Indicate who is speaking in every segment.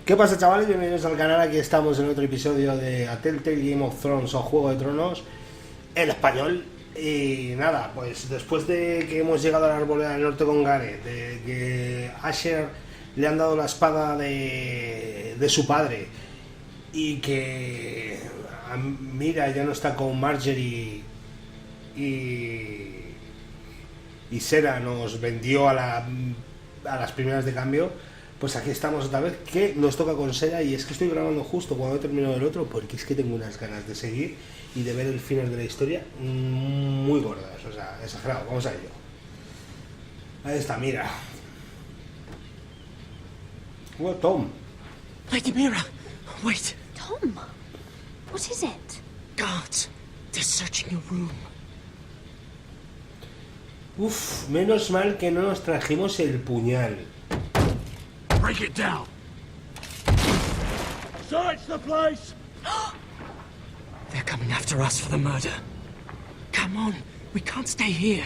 Speaker 1: ¿Qué pasa, chavales? Bienvenidos al canal. Aquí estamos en otro episodio de Telltale Game of Thrones o Juego de Tronos en español. Y nada, pues después de que hemos llegado a la arboleda del norte con Gareth, de que Asher le han dado la espada de su padre y que Mira ya no está con Marjorie y Sera nos vendió a las primeras de cambio, pues aquí estamos otra vez, que nos toca con Sera. Y es que estoy grabando justo cuando he terminado el otro, porque es que tengo unas ganas de seguir y de ver el final de la historia muy gordas, o sea, exagerado. Vamos a ello. Ahí está, mira. Oh, Tom.
Speaker 2: Lady Mira, wait.
Speaker 3: Tom, what is it?
Speaker 2: Guards, they're searching your room.
Speaker 1: Uf, menos mal que no nos trajimos el puñal.
Speaker 4: Break it down. Search the place.
Speaker 2: They're coming after us for the murder. Come on, we can't stay here.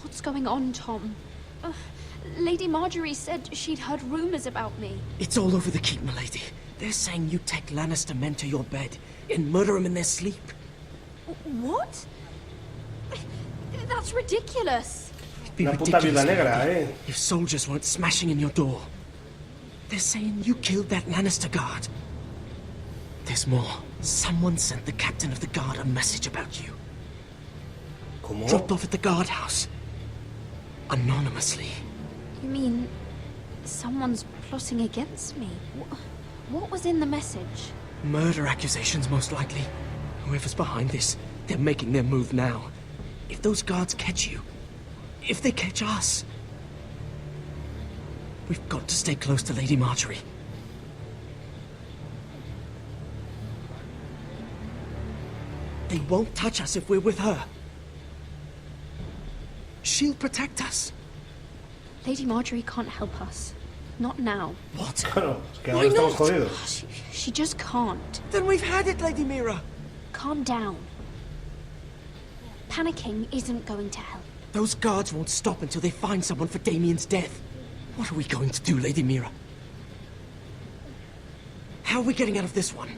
Speaker 3: What's going on, Tom? Lady Marjorie said she'd heard rumors about me.
Speaker 2: It's all over the keep, milady. They're saying you take Lannister men to your bed and murder them in their sleep.
Speaker 3: What? That's ridiculous.
Speaker 2: It'd be
Speaker 1: Una puta
Speaker 2: ridiculous,
Speaker 1: viuda negra,
Speaker 2: lady, if soldiers weren't smashing in your door. They're saying you killed that Lannister guard. There's more. Someone sent the captain of the guard a message about you.
Speaker 1: ¿Cómo?
Speaker 2: Dropped off at the guardhouse. Anonymously.
Speaker 3: You mean someone's plotting against me? What was in the message?
Speaker 2: Murder accusations, most likely. Whoever's behind this, they're making their move now. If those guards catch you, if they catch us, we've got to stay close to Lady Marjorie. They won't touch us if we're with her. She'll protect us.
Speaker 3: Lady Marjorie can't help us. Not now.
Speaker 2: What?
Speaker 1: Claro, es que
Speaker 2: Why
Speaker 1: ahora estamos
Speaker 2: not?
Speaker 1: jodidos.
Speaker 3: She just can't.
Speaker 2: Then we've had it, Lady Mira.
Speaker 3: Calm down. Panicking isn't going to help.
Speaker 2: Those guards won't stop until they find someone for Damien's death. What are we going to do, Lady Mira? How are we getting out of this one?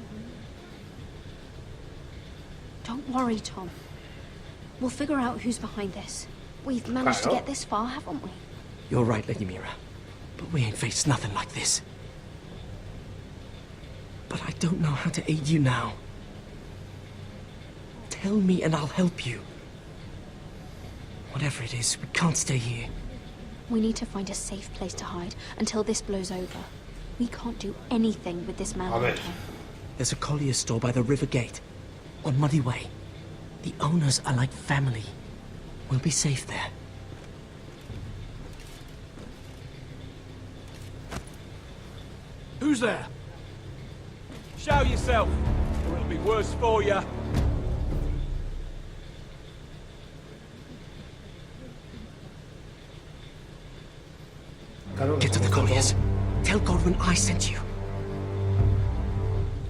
Speaker 3: Don't worry, Tom. We'll figure out who's behind this. We've managed to
Speaker 1: Claro.
Speaker 3: get this far, haven't we?
Speaker 2: You're right, Lady Mira. But we ain't faced nothing like this. But I don't know how to aid you now. Tell me and I'll help you. Whatever it is, we can't stay here.
Speaker 3: We need to find a safe place to hide until this blows over. We can't do anything with this man
Speaker 1: A ver.
Speaker 3: on Tom.
Speaker 2: There's a collier's store by the river gate, on Muddy Way. The owners are like family. We'll be safe there.
Speaker 4: Who's there? Show yourself, or it'll be worse for you.
Speaker 1: Claro,
Speaker 2: Get to the colliers. Tell Godwin I sent you.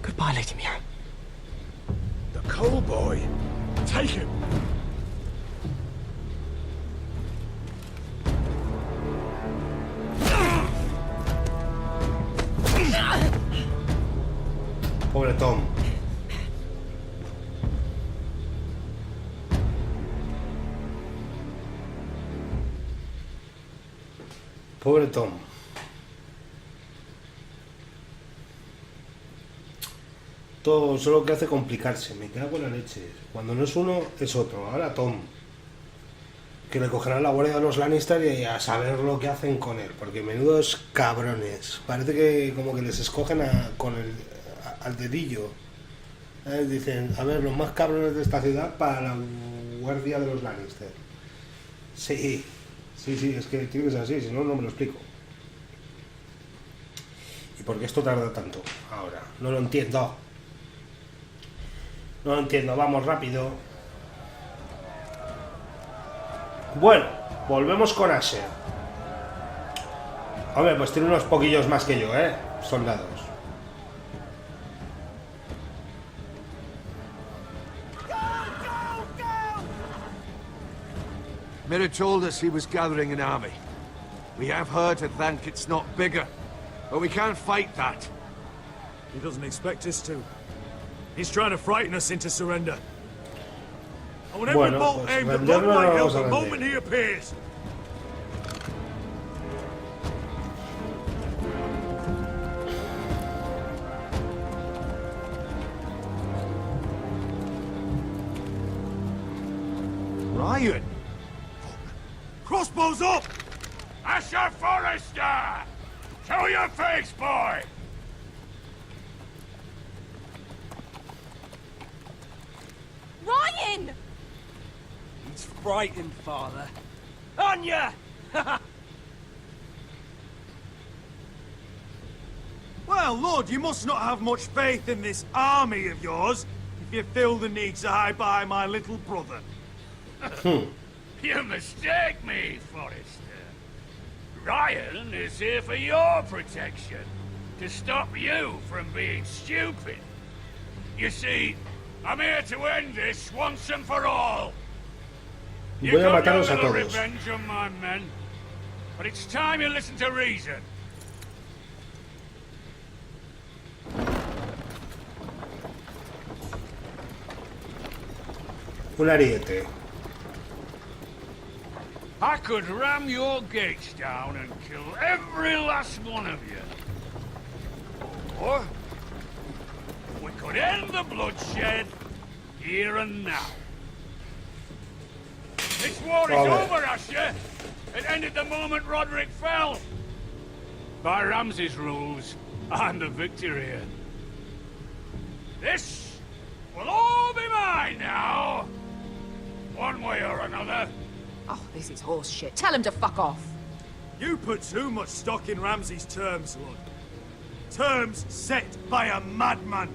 Speaker 2: Goodbye, Lady Mira.
Speaker 4: The coal boy. Take him.
Speaker 1: Pobre Tom. Pobre Tom. Todo solo que hace complicarse. Me cago en la leche. Cuando no es uno, es otro. Ahora Tom. Que le cogerán la guardia de los Lannister y a saber lo que hacen con él. Porque menudos cabrones. Parece que como que les escogen al dedillo. Dicen, a ver, los más cabrones de esta ciudad para la guardia de los Lannister. Sí, es que tiene que ser así, si no, no me lo explico. ¿Y por qué esto tarda tanto ahora? No lo entiendo. No lo entiendo, vamos rápido. Bueno, volvemos con Asher. Hombre, pues tiene unos poquillos más que yo, soldados.
Speaker 5: Mira told us he was gathering an army. We have her to thank it's not bigger, but we can't fight that.
Speaker 6: He doesn't expect us to. He's trying to frighten us into surrender. I want every
Speaker 1: Bueno,
Speaker 6: bolt
Speaker 1: pues
Speaker 6: aimed at
Speaker 1: renderlo
Speaker 6: Blood
Speaker 1: no
Speaker 6: Hill
Speaker 1: vamos a
Speaker 6: the
Speaker 1: render.
Speaker 6: moment he appears.
Speaker 5: Ryan!
Speaker 6: Crossbows up!
Speaker 4: Asher Forrester! Show your face, boy!
Speaker 3: Ryan!
Speaker 2: He's frightened, Father. Anya!
Speaker 6: Well, Lord, you must not have much faith in this army of yours if you feel the need to hide behind my little brother.
Speaker 4: You mistake me, Forrester. Ryan is here for your protection, to stop you from being stupid. You see, I'm here to end this once and for all. You
Speaker 1: Voy a
Speaker 4: got your
Speaker 1: mataros a
Speaker 4: little
Speaker 1: todos.
Speaker 4: revenge on my men, but it's time you listen to reason.
Speaker 1: Un ariete.
Speaker 4: I could ram your gates down and kill every last one of you. Or we could end the bloodshed here and now. This war is
Speaker 1: Vale.
Speaker 4: over, Asher. It ended the moment Roderick fell. By Ramsay's rules, I'm the victor here. This will all be mine now. One way or another.
Speaker 7: Oh, this is horse shit. Tell him to fuck off.
Speaker 6: You put too much stock in Ramsay's terms, Lord. Terms set by a madman.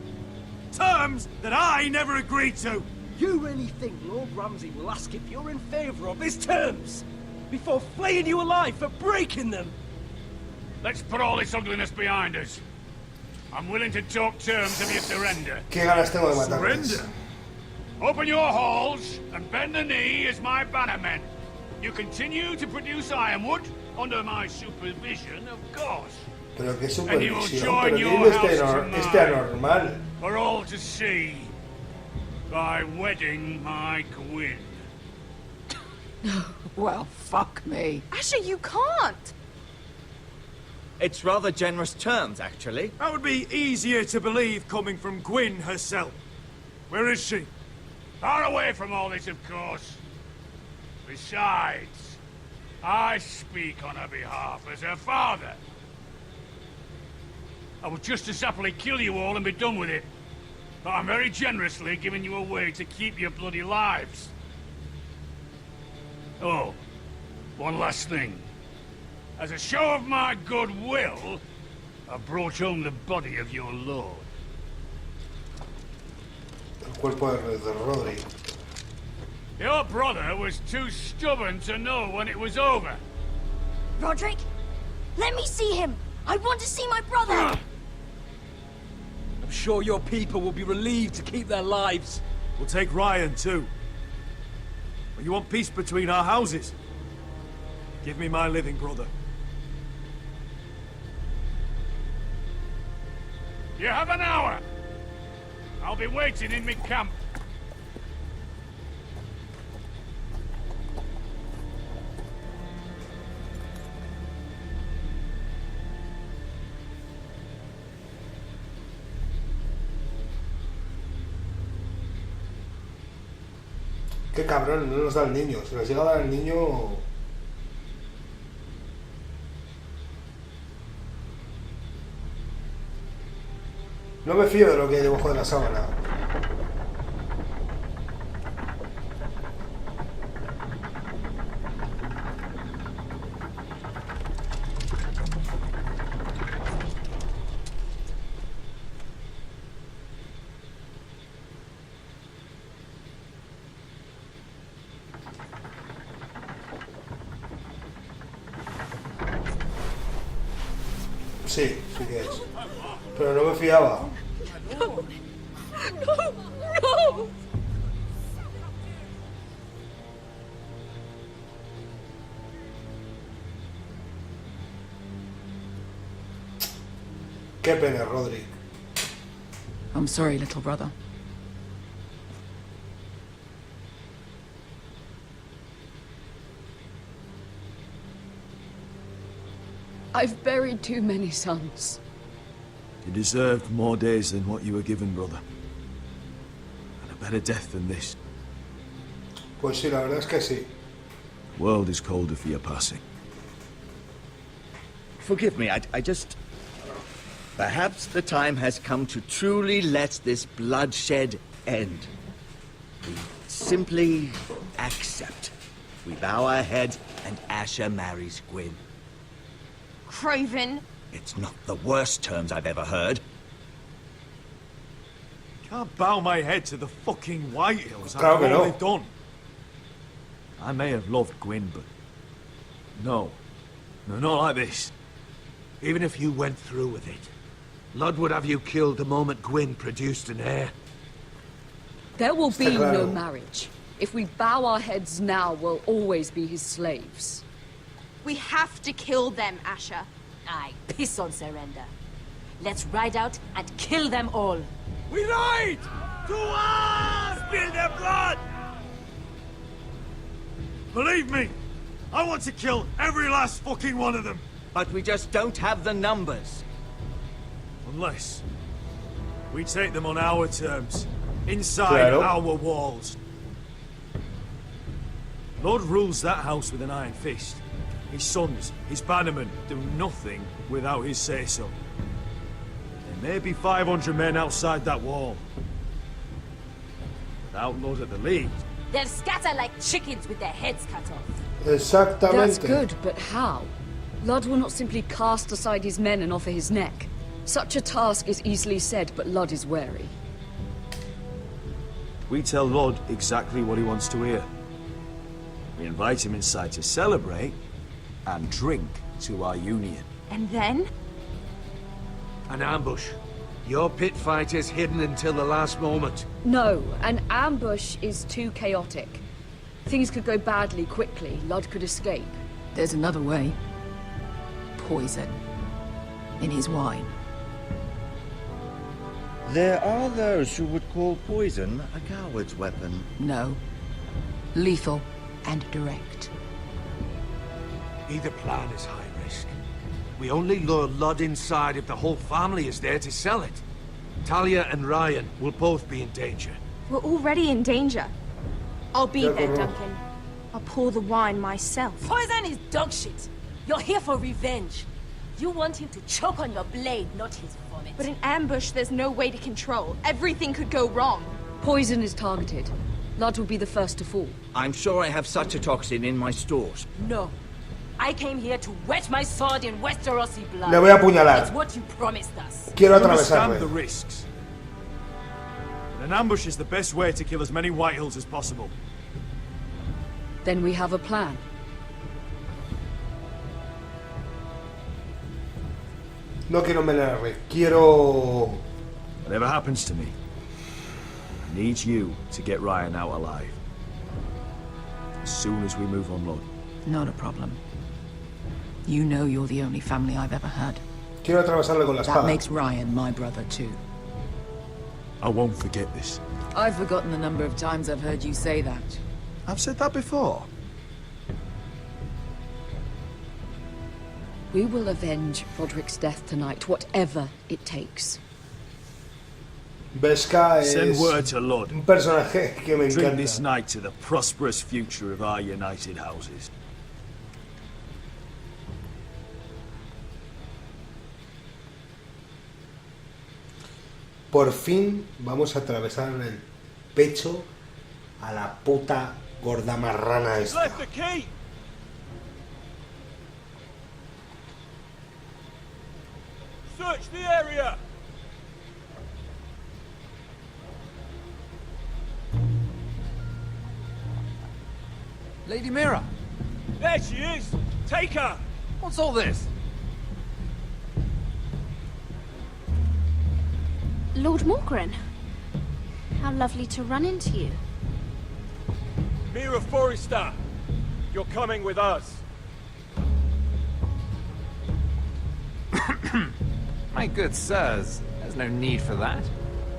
Speaker 6: Terms that I never agreed to.
Speaker 2: You really think Lord Ramsay will ask if you're in favor of his terms before flaying you alive for breaking them?
Speaker 4: Let's put all this ugliness behind us. I'm willing to talk terms of your surrender.
Speaker 1: ¿Qué ganas tengo de matarles?
Speaker 6: Surrender?
Speaker 4: Open your halls and bend the knee as my bannermen. You continue to produce ironwood under my supervision, of course.
Speaker 1: Pero qué
Speaker 4: And you will
Speaker 1: supervisión.
Speaker 4: join
Speaker 1: Pero
Speaker 4: your
Speaker 1: dime
Speaker 4: houses and
Speaker 1: este
Speaker 4: mine
Speaker 1: anormal.
Speaker 4: for all to see by wedding my Gwyn.
Speaker 7: Well, fuck me.
Speaker 3: Asher, you can't!
Speaker 8: It's rather generous terms, actually.
Speaker 6: That would be easier to believe coming from Gwyn herself. Where is she?
Speaker 4: Far away from all this, of course. Besides, I speak on her behalf as her father. I would just as happily kill you all and be done with it. But I'm very generously giving you a way to keep your bloody lives. Oh, one last thing. As a show of my goodwill, I brought home the body of your lord.
Speaker 1: El cuerpo de Rodri.
Speaker 4: Your brother was too stubborn to know when it was over.
Speaker 3: Roderick, let me see him! I want to see my brother!
Speaker 2: I'm sure your people will be relieved to keep their lives.
Speaker 6: We'll take Ryan too. But you want peace between our houses? Give me my living brother.
Speaker 4: You have an hour. I'll be waiting in mid-camp.
Speaker 1: Qué cabrón, no nos da el niño. Si nos llega a dar el niño... No me fío de lo que hay debajo de la sábana. Sí, sí que es. Pero no me fiaba.
Speaker 3: No! No!
Speaker 1: Qué pena, Rodri.
Speaker 7: I'm sorry, little brother. I've buried too many sons.
Speaker 6: You deserved more days than what you were given, brother. And a better death than this.
Speaker 1: Pues sí, la verdad es que sí.
Speaker 6: The world is colder for your passing.
Speaker 8: Forgive me, I just... Perhaps the time has come to truly let this bloodshed end. We simply accept. We bow our heads and Asher marries Gwyn.
Speaker 3: Craven.
Speaker 8: It's not the worst terms I've ever heard.
Speaker 6: Can't bow my head to the fucking Whitehills
Speaker 1: Claro
Speaker 6: after
Speaker 1: que
Speaker 6: all
Speaker 1: no.
Speaker 6: they've done. I may have loved Gwyn, but... No. No, not like this.
Speaker 9: Even if you went through with it, Lud would have you killed the moment Gwyn produced an heir.
Speaker 7: There will be
Speaker 1: Está claro.
Speaker 7: no marriage. If we bow our heads now, we'll always be his slaves.
Speaker 3: We have to kill them, Asher.
Speaker 10: I piss on surrender. Let's ride out and kill them all.
Speaker 4: We ride! To arms! Spill their blood!
Speaker 6: Believe me, I want to kill every last fucking one of them.
Speaker 8: But we just don't have the numbers.
Speaker 6: Unless we take them on our terms, inside
Speaker 1: Claro.
Speaker 6: our walls. Lord rules that house with an iron fist. His sons, his bannermen, do nothing without his say-so. There may be 500 men outside that wall. Without Lord at the lead,
Speaker 10: They'll scatter like chickens with their heads cut off.
Speaker 1: Exactamente.
Speaker 7: That's good, but how? Lud will not simply cast aside his men and offer his neck. Such a task is easily said, but Lud is wary.
Speaker 6: we tell Lord exactly what he wants to hear. We invite him inside to celebrate and drink to our union.
Speaker 3: And then?
Speaker 9: An ambush. Your pit fight is hidden until the last moment.
Speaker 7: No, an ambush is too chaotic. Things could go badly quickly. Lud could escape. There's another way. Poison. In his wine.
Speaker 8: There are those who would call poison a coward's weapon.
Speaker 7: No. Lethal and direct.
Speaker 9: Either plan is high risk. We only lure Lud inside if the whole family is there to sell it. Talia and Ryan will both be in danger.
Speaker 3: We're already in danger. I'll be
Speaker 1: Yeah,
Speaker 3: there,
Speaker 1: go on.
Speaker 3: Duncan. I'll pour the wine myself.
Speaker 10: Poison is dog shit. You're here for revenge. You want him to choke on your blade, not his vomit.
Speaker 3: But in ambush, there's no way to control. Everything could go wrong.
Speaker 7: Poison is targeted. Lud will be the first to fall.
Speaker 8: I'm sure I have such a toxin in my stores.
Speaker 10: No. I came here to wet my sword in Westerosi blood.
Speaker 1: Le voy a apuñalar.
Speaker 10: It's what you promised us.
Speaker 1: Quiero
Speaker 6: We understand the
Speaker 1: atravesarle.
Speaker 6: risks. But an ambush is the best way to kill as many Whitehills as possible.
Speaker 7: Then we have a plan.
Speaker 1: No quiero envenenarle. Quiero...
Speaker 6: Whatever happens to me, I need you to get Ryan out alive. As soon as we move on, Lord.
Speaker 7: Not a problem. You know you're the only family I've ever had.
Speaker 1: Quiero atravesarle con la
Speaker 7: That
Speaker 1: espada.
Speaker 7: makes Ryan my brother too.
Speaker 6: I won't forget this.
Speaker 7: I've forgotten the number of times I've heard you say that.
Speaker 6: I've said that before.
Speaker 7: We will avenge Roderick's death tonight, whatever it takes.
Speaker 1: Vesca
Speaker 6: Send
Speaker 1: es
Speaker 6: word to Lord.
Speaker 1: un personaje que me
Speaker 6: Drink this
Speaker 1: encanta.
Speaker 6: night to the prosperous future of our united houses.
Speaker 1: Por fin vamos a atravesar el pecho a la puta gorda marrana esta.
Speaker 6: Left the key! Search the area!
Speaker 5: Lady Mira,
Speaker 6: There she is! Take her!
Speaker 5: what's all this?
Speaker 3: Lord Morgren. How lovely to run into you.
Speaker 6: Mira Forrester! You're coming with us.
Speaker 11: My good sirs, there's no need for that.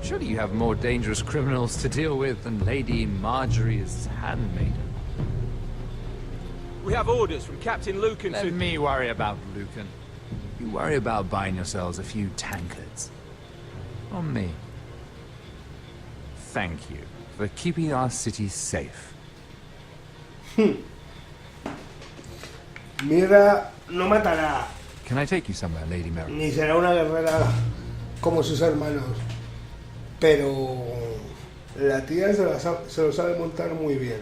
Speaker 11: Surely you have more dangerous criminals to deal with than Lady Marjorie's handmaiden.
Speaker 6: We have orders from Captain Lucan
Speaker 11: Let me worry about Lucan. You worry about buying yourselves a few tankards. On me. Thank you for keeping our city safe.
Speaker 1: Mira, no matará.
Speaker 11: Can I take you somewhere, Lady Mary?
Speaker 1: Ni será una guerrera como sus hermanos. Pero la tía se lo sabe montar muy bien.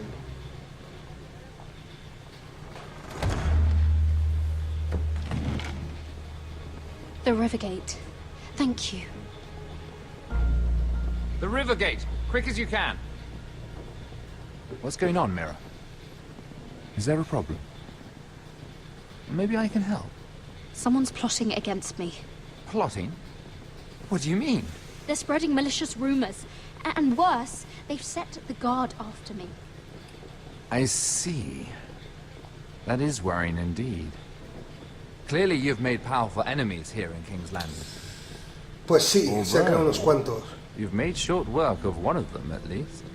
Speaker 3: The Rivergate. Thank you.
Speaker 11: The Rivergate! Quick as you can! What's going on, Mira? Is there a problem? Maybe I can help.
Speaker 3: Someone's plotting against me.
Speaker 11: Plotting? What do you mean?
Speaker 3: They're spreading malicious rumors. And worse, they've set the guard after me.
Speaker 11: I see. That is worrying indeed. Clearly you've made powerful enemies here in King's Landing.
Speaker 1: Pues sí, se han creado unos cuantos.
Speaker 11: You've made short work of one of them, at least.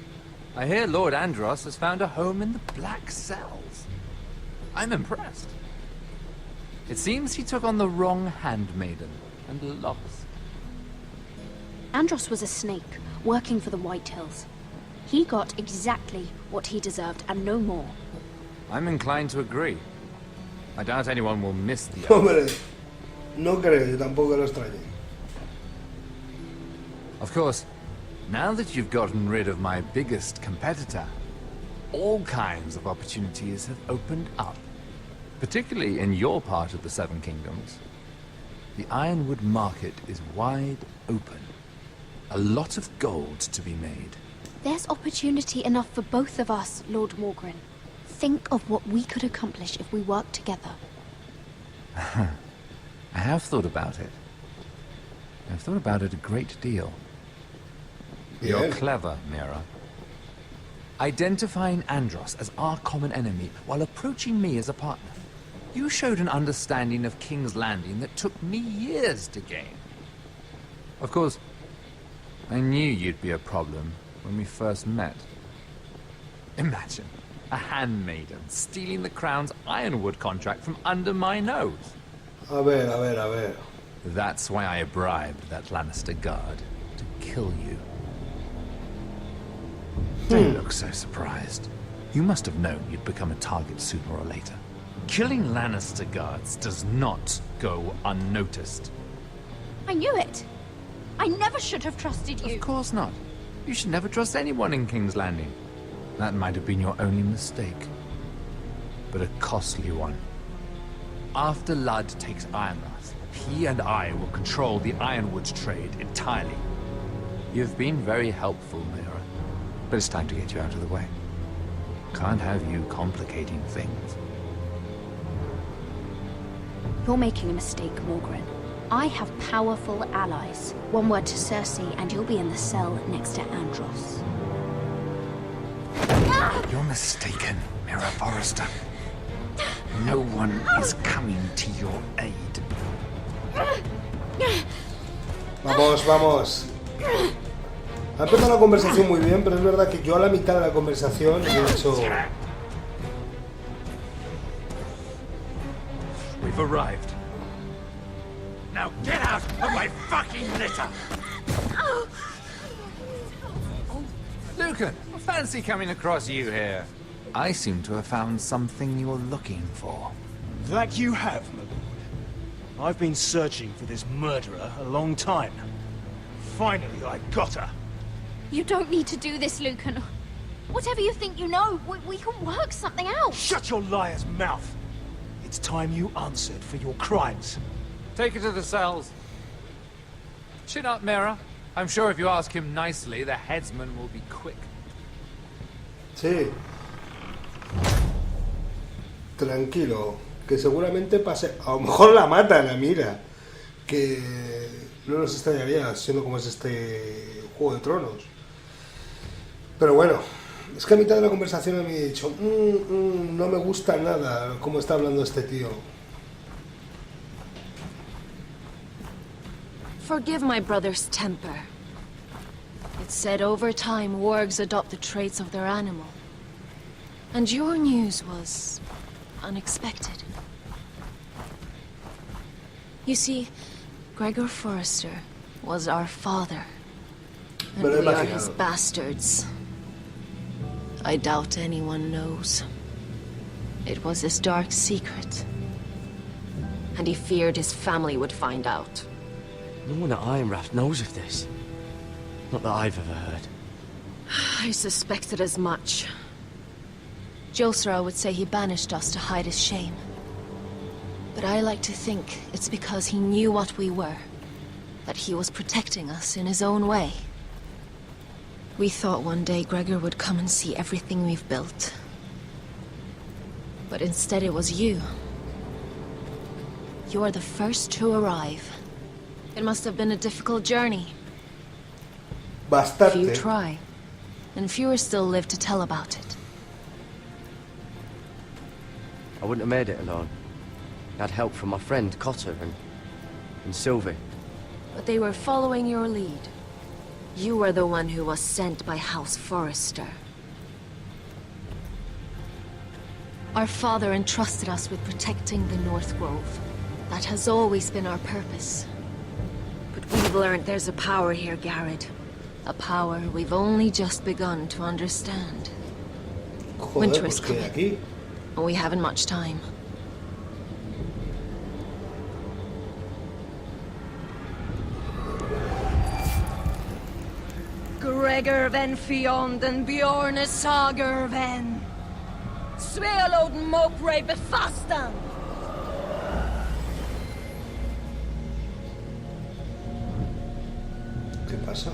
Speaker 11: I hear Lord Andros has found a home in the Black Cells. I'm impressed. It seems he took on the wrong handmaiden and lost.
Speaker 3: Andros was a snake, working for the Whitehills. He got exactly what he deserved, and no more.
Speaker 11: I'm inclined to agree. I doubt anyone will miss the
Speaker 1: Hombre, no creo, tampoco lo extrañe.
Speaker 11: Of course, now that you've gotten rid of my biggest competitor, all kinds of opportunities have opened up. Particularly in your part of the Seven Kingdoms. The Ironwood market is wide open. A lot of gold to be made.
Speaker 3: There's opportunity enough for both of us, Lord Morgren. Think of what we could accomplish if we worked together.
Speaker 11: I have thought about it. I've thought about it a great deal.
Speaker 1: Yeah.
Speaker 11: You're clever, Mira. Identifying Andros as our common enemy while approaching me as a partner. You showed an understanding of King's Landing that took me years to gain. Of course, I knew you'd be a problem when we first met. Imagine a handmaiden stealing the Crown's Ironwood contract from under my nose.
Speaker 1: A ver.
Speaker 11: That's why I bribed that Lannister guard to kill you. Don't look so surprised. You must have known you'd become a target sooner or later. Killing Lannister guards does not go unnoticed.
Speaker 3: I knew it. I never should have trusted you.
Speaker 11: Of course not. You should never trust anyone in King's Landing. That might have been your only mistake. But a costly one. After Ludd takes Ironrath, he and I will control the Ironwood trade entirely. You've been very helpful, Mira. But it's time to get you out of the way. Can't have you complicating things.
Speaker 3: You're making a mistake, Morgren. I have powerful allies. One word to Cersei, and you'll be in the cell next to Andros.
Speaker 11: You're mistaken, Mira Forrester. No one is coming to your aid.
Speaker 1: Vamos. Ha empezado la conversación muy bien, pero es verdad que yo a la mitad de la conversación he dicho...
Speaker 4: We've arrived. Now get out of my fucking litter!
Speaker 11: Lucan, fancy coming across you here. I seem to have found something you're looking for.
Speaker 6: That you have, my lord. I've been searching for this murderer a long time. Finally, I got her.
Speaker 3: You don't need to do this, Lucan. Whatever you think you know, we can work something out.
Speaker 6: Shut your liar's mouth. It's time you answered for your crimes.
Speaker 11: Take her to the cells. Chin up, Mira. I'm sure if you ask him nicely, the headsman will be quick.
Speaker 1: Sí. Tranquilo, que seguramente pase... A lo mejor la mata, la mira. Que no nos extrañaría, siendo como es este Juego de Tronos. Pero bueno, es que a mitad de la conversación me he dicho no me gusta nada cómo está hablando este tío.
Speaker 7: forgive my brother's temper. It's said over time wargs adopt the traits of their animal. And your news was unexpected. You see, Gregor Forrester was our father. And we are his bastards. I doubt anyone knows. It was his dark secret. And he feared his family would find out.
Speaker 12: No one at Ironrath knows of this. Not that I've ever heard.
Speaker 7: I suspected as much. Josra would say he banished us to hide his shame. But I like to think it's because he knew what we were. That he was protecting us in his own way. We thought one day Gregor would come and see everything we've built. But instead it was you. You are the first to arrive. It must have been a difficult journey.
Speaker 1: Bastante.
Speaker 7: Few try, and fewer still live to tell about it.
Speaker 12: I wouldn't have made it alone. I had help from my friend Cotter and Sylvie.
Speaker 7: But they were following your lead. You were the one who was sent by House Forrester. Our father entrusted us with protecting the North Grove. That has always been our purpose. But we've learned there's a power here, Garrett. A power we've only just begun to understand. Winter is coming, and we haven't much time.
Speaker 10: Gregor ven Fjond and Bjorne Sager ven. Svealod Mopre befastan.
Speaker 1: ¿Qué pasa?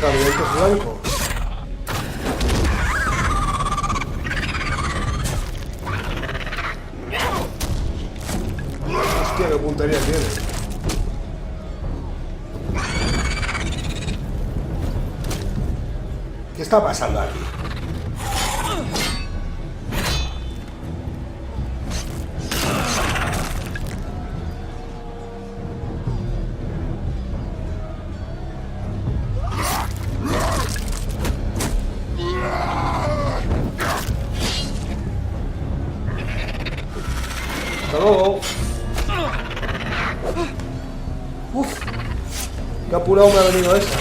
Speaker 1: Caballitos blancos. Hostia, qué puntería tiene. ¿Qué está pasando aquí? Uf, qué apurado me ha venido esa.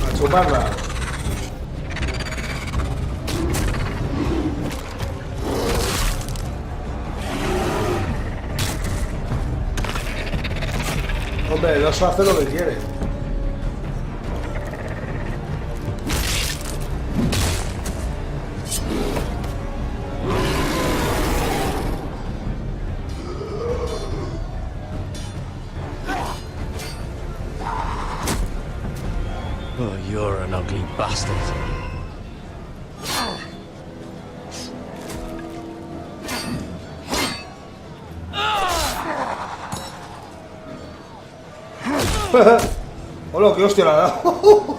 Speaker 1: A chuparla. Hombre, el oso hace lo que quiere.
Speaker 12: Oh, you're an ugly bastard.
Speaker 1: Hola, qué hostia la ha dado.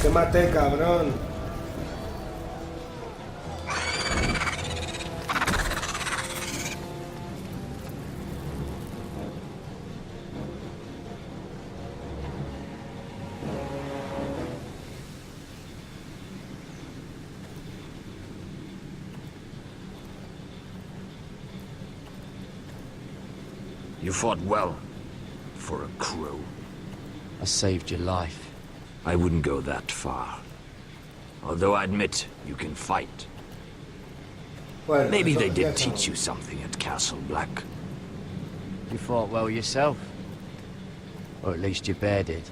Speaker 1: Quémate, cabrón.
Speaker 4: You fought well. For a crow.
Speaker 12: I saved your life.
Speaker 4: I wouldn't go that far. Although I admit, you can fight.
Speaker 1: Bueno,
Speaker 4: Maybe
Speaker 1: eso
Speaker 4: they
Speaker 1: ya
Speaker 4: did
Speaker 1: está.
Speaker 4: teach you something at Castle Black.
Speaker 12: You fought well yourself. Or at least your bear did.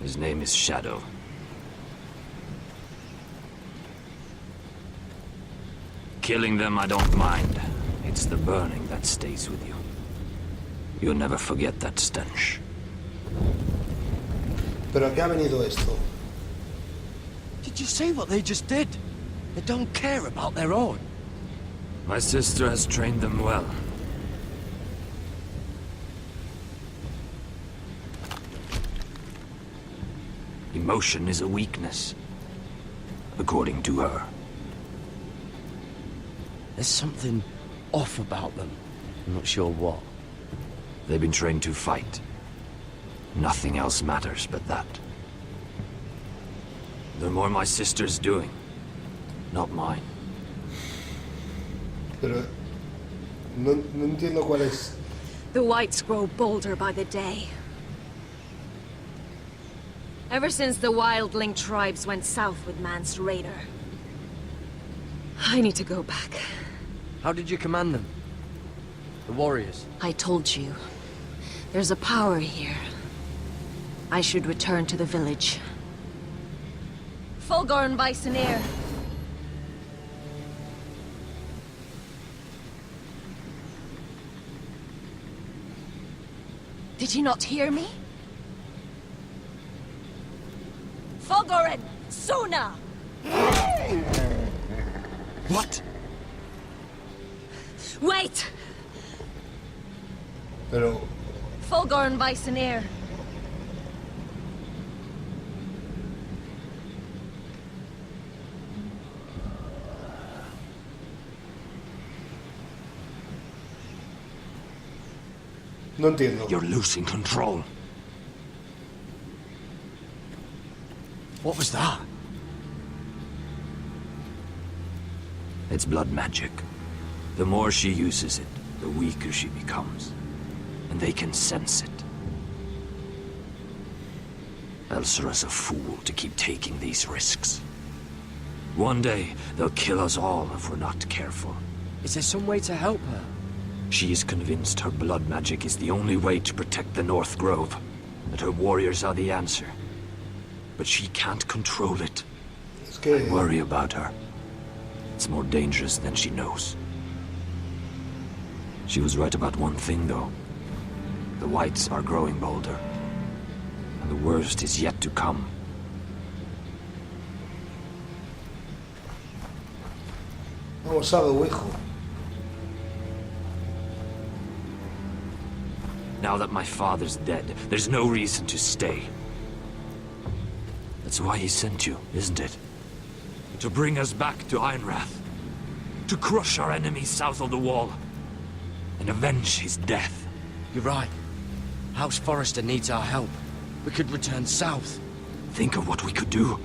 Speaker 4: His name is Shadow. Killing them I don't mind. It's the burning that stays with you. You'll never forget that stench.
Speaker 1: ¿Pero a qué ha venido esto?
Speaker 12: Did you see what they just did? They don't care about their own.
Speaker 4: My sister has trained them well. Emotion is a weakness, according to her.
Speaker 12: There's something off about them. I'm not sure what.
Speaker 4: They've been trained to fight. Nothing else matters but that. The more my sister's doing, not mine.
Speaker 1: Pero no entiendo cuál es.
Speaker 7: The whites grow bolder by the day. Ever since the wildling tribes went south with Mance Raider. I need to go back.
Speaker 12: How did you command them? The warriors?
Speaker 7: I told you. There's a power here. I should return to the village. Fulgorn Bisoneer. Did you not hear me? Fulgorn! Suna!
Speaker 4: What?
Speaker 7: Wait!
Speaker 1: Pero
Speaker 7: Fulgorn Bisoneer.
Speaker 1: no entiendo.
Speaker 4: You're losing control.
Speaker 12: What was that?
Speaker 4: It's blood magic. The more she uses it, the weaker she becomes. And they can sense it. Elsera's a fool to keep taking these risks. One day, they'll kill us all if we're not careful.
Speaker 12: Is there some way to help her?
Speaker 4: She is convinced her blood magic is the only way to protect the North Grove, that her warriors are the answer. But she can't control it.
Speaker 1: Es que
Speaker 4: I worry about her. It's more dangerous than she knows. She was right about one thing, though. The whites are growing bolder. And the worst is yet to come.
Speaker 1: vamos a ver, hijo.
Speaker 4: Now that my father's dead, there's no reason to stay. That's why he sent you, isn't it? To bring us back to Ironrath. To crush our enemies south of the wall. And avenge his death.
Speaker 12: You're right. House Forrester needs our help. We could return south.
Speaker 4: Think of what we could do.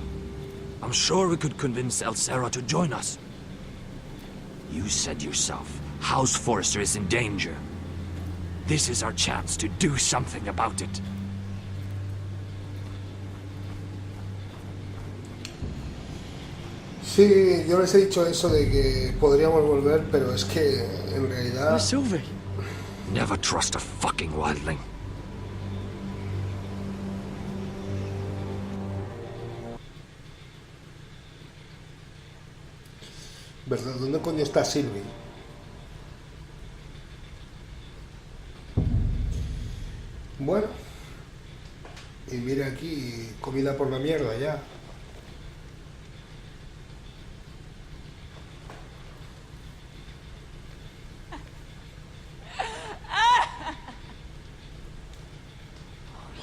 Speaker 4: I'm sure we could convince Elsera to join us. You said yourself, House Forrester is in danger. This is our chance to do something about it.
Speaker 1: Sí, yo les he dicho eso de que podríamos volver, pero es que en realidad...
Speaker 12: Where's Sylvie?
Speaker 4: Never trust a fucking wildling.
Speaker 1: ¿Verdad? ¿Dónde coño está Sylvie? Bueno. Y mira aquí, comida por la mierda ya.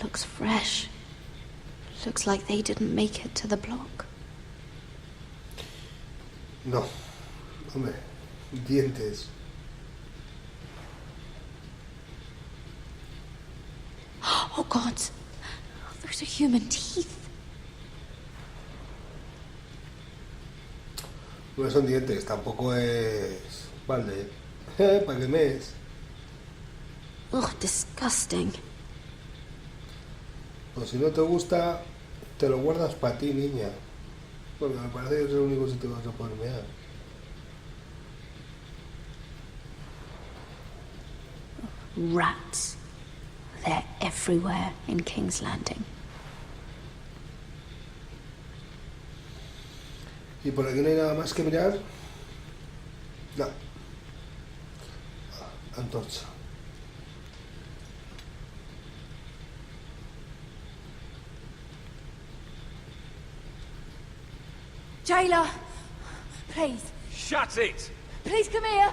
Speaker 3: Looks fresh. Looks like they didn't make it to the block.
Speaker 1: No. Hombre, dientes.
Speaker 3: Oh God. Those are human teeth.
Speaker 1: No son dientes, tampoco es balde. ¿Para qué mes?
Speaker 3: Ugh, disgusting.
Speaker 1: Pues si no te gusta, te lo guardas para ti, niña. Porque me parece que es el único sitio que vas a poder mear.
Speaker 3: Rats. They're everywhere in King's Landing.
Speaker 1: ¿Y por aquí no hay nada más que mirar? No. Antorcha.
Speaker 10: Jailer, please.
Speaker 9: Shut it!
Speaker 10: Please come here.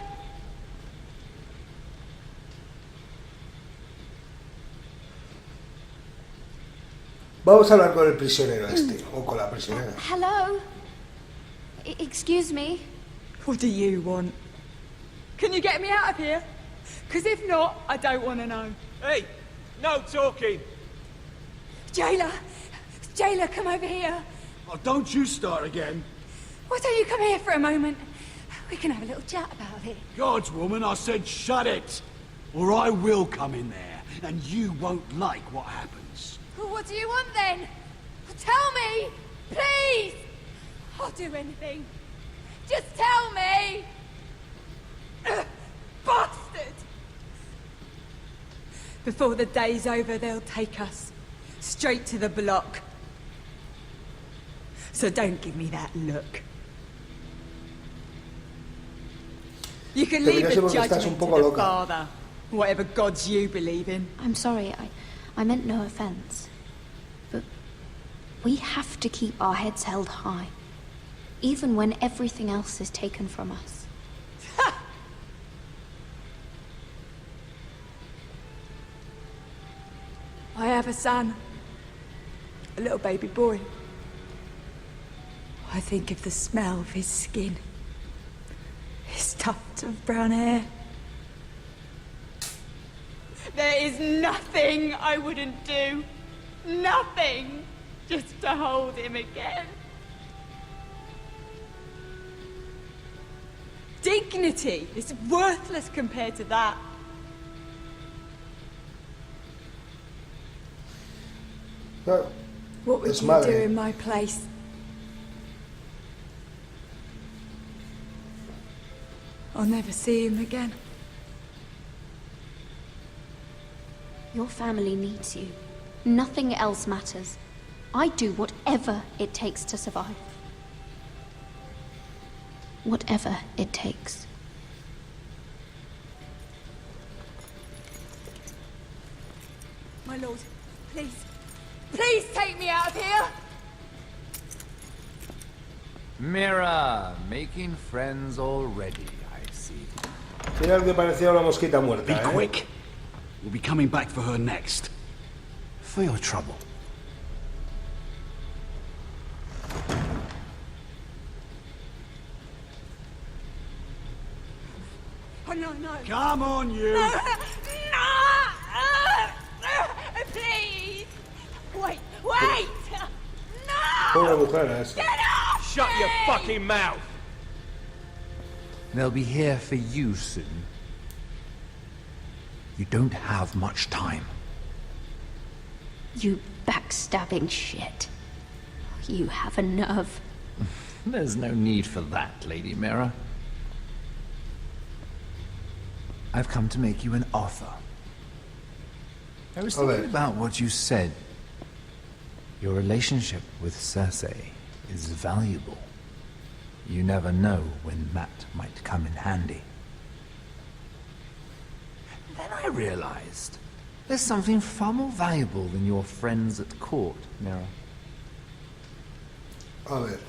Speaker 1: Vamos a hablar con el prisionero este, o con la prisionera.
Speaker 3: Hello? Excuse me?
Speaker 13: What do you want? Can you get me out of here? Because if not, I don't want to know.
Speaker 9: Hey! No talking!
Speaker 10: Jailer! Jailer, come over here.
Speaker 9: Oh, don't you start again.
Speaker 10: Why don't you come here for a moment? We can have a little chat about it.
Speaker 9: God's woman, I said shut it! Or I will come in there, and you won't like what happens.
Speaker 10: Well, what do you want then? Tell me! Please! I'll do anything. Just tell me! Bastard!
Speaker 13: Before the day's over, they'll take us. Straight to the block. So don't give me that look. You can leave the judgment to the Father. Whatever gods you believe in.
Speaker 3: I'm sorry, I meant no offense. But we have to keep our heads held high. Even when everything else is taken from us.
Speaker 13: I have a son. A little baby boy. I think of the smell of his skin. His tuft of brown hair. There is nothing I wouldn't do. Nothing. Just to hold him again. Dignity is worthless compared to that.
Speaker 1: No,
Speaker 13: What would you do in my place? I'll never see him again.
Speaker 3: Your family needs you. Nothing else matters. I'd do whatever it takes to survive. Whatever it takes.
Speaker 13: My lord, please. Please take me out of here!
Speaker 11: Mira, making friends already, I see.
Speaker 1: Mira que parecía una mosquita muerta.
Speaker 9: Be quick. We'll be coming back for her next.
Speaker 11: For your trouble.
Speaker 13: Oh, no, no.
Speaker 9: Come on, you!
Speaker 13: No! Please! Wait! Wait!
Speaker 1: Pobre mujer esa.
Speaker 13: Get off!
Speaker 9: Shut your fucking mouth!
Speaker 11: They'll be here for you soon. You don't have much time.
Speaker 3: You backstabbing shit. You have a nerve.
Speaker 11: There's no need for that, Lady Mira. I've come to make you an offer. I was thinking about what you said. Your relationship with Cersei is valuable. You never know when that might come in handy. Then I realized there's something far more valuable than your friends at court, Mira.
Speaker 1: A ver.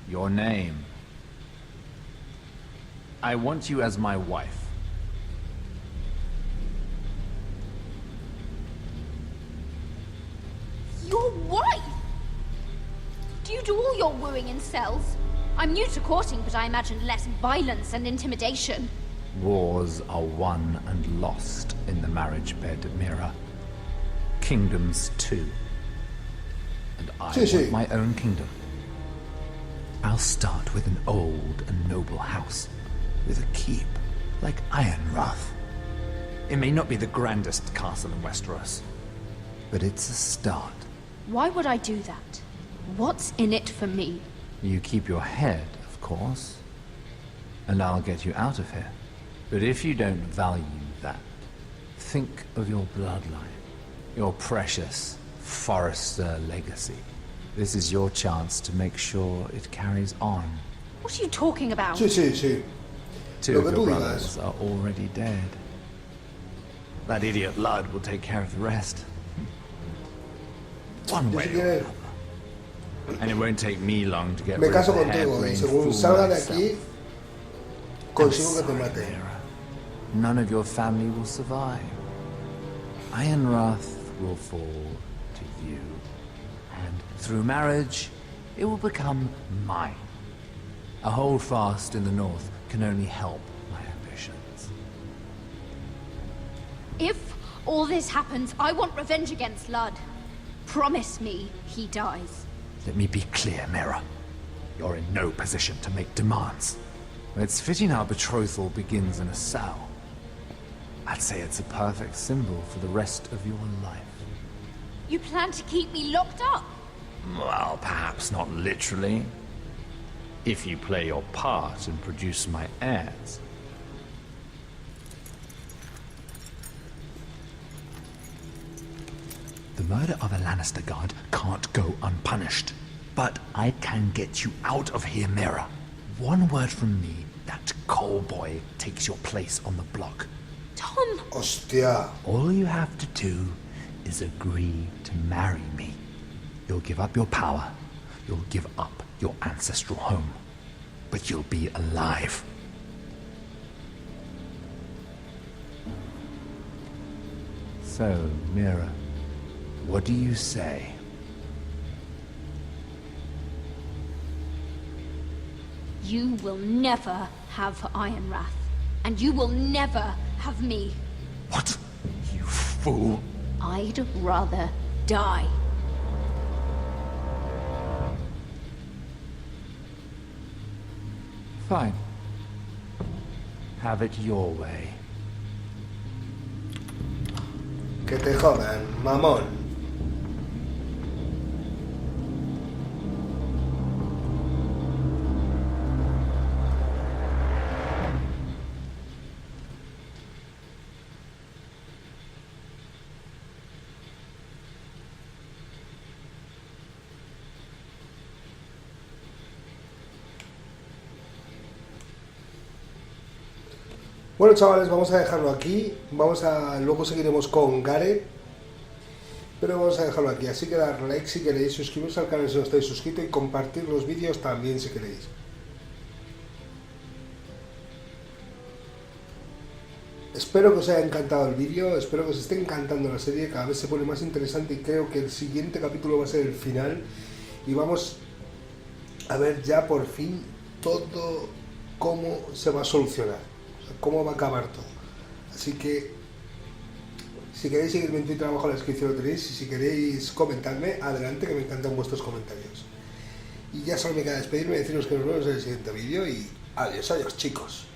Speaker 11: Your name. I want you as my wife.
Speaker 3: Your wife? Do you do all your wooing in cells? I'm new to courting, but I imagine less violence and intimidation.
Speaker 11: Wars are won and lost in the marriage bed, Mira. Kingdoms too. And I want my own kingdom. I'll start with an old and noble house, with a keep like Ironrath. It may not be the grandest castle in Westeros, but it's a start.
Speaker 3: Why would I do that? What's in it for me?
Speaker 11: You keep your head, of course, and I'll get you out of here. But if you don't value that, think of your bloodline, your precious Forrester legacy. This is your chance to make sure it carries on.
Speaker 3: What are you talking about?
Speaker 1: Sí.
Speaker 11: Two of your brothers are already dead. That idiot Lud will take care of the rest. One way or another. And it won't take me long to get
Speaker 1: Me
Speaker 11: rid of
Speaker 1: caso
Speaker 11: the
Speaker 1: contigo y
Speaker 11: harebrained
Speaker 1: según
Speaker 11: fool
Speaker 1: salga de
Speaker 11: myself.
Speaker 1: aquí, consigo que te mate.
Speaker 11: None of your family will survive. Ironrath will fall to you. And through marriage, it will become mine. A holdfast in the north can only help my ambitions.
Speaker 3: If all this happens, I want revenge against Lud. Promise me he dies.
Speaker 11: Let me be clear, Mira. You're in no position to make demands. It's fitting our betrothal begins in a cell. I'd say it's a perfect symbol for the rest of your life.
Speaker 3: You plan to keep me locked up?
Speaker 11: Well, perhaps not literally. If you play your part and produce my heirs. The murder of a Lannister guard can't go unpunished. But I can get you out of here, Mira. One word from me, that coal boy takes your place on the block.
Speaker 3: Tom!
Speaker 1: Hostia.
Speaker 11: All you have to do is agree to marry me. You'll give up your power. You'll give up your ancestral home. But you'll be alive. So, Mira, what do you say?
Speaker 3: You will never have Ironrath. And you will never have me.
Speaker 11: What? You fool!
Speaker 3: I'd rather die.
Speaker 11: Fine. Have it your way.
Speaker 1: Que te jodan, mamón. Bueno, chavales, vamos a dejarlo aquí. Luego seguiremos con Gareth, pero vamos a dejarlo aquí. Así que dar like si queréis, suscribiros al canal si no estáis suscritos y compartir los vídeos también si queréis. Espero que os haya encantado el vídeo, espero que os esté encantando la serie, cada vez se pone más interesante y creo que el siguiente capítulo va a ser el final y vamos a ver ya por fin todo cómo se va a solucionar, o sea, cómo va a acabar todo. Así que si queréis seguirme en Twitter, abajo en la descripción lo tenéis, y si queréis comentarme, adelante, que me encantan vuestros comentarios. Y ya solo me queda despedirme y deciros que nos vemos en el siguiente vídeo y adiós, adiós chicos.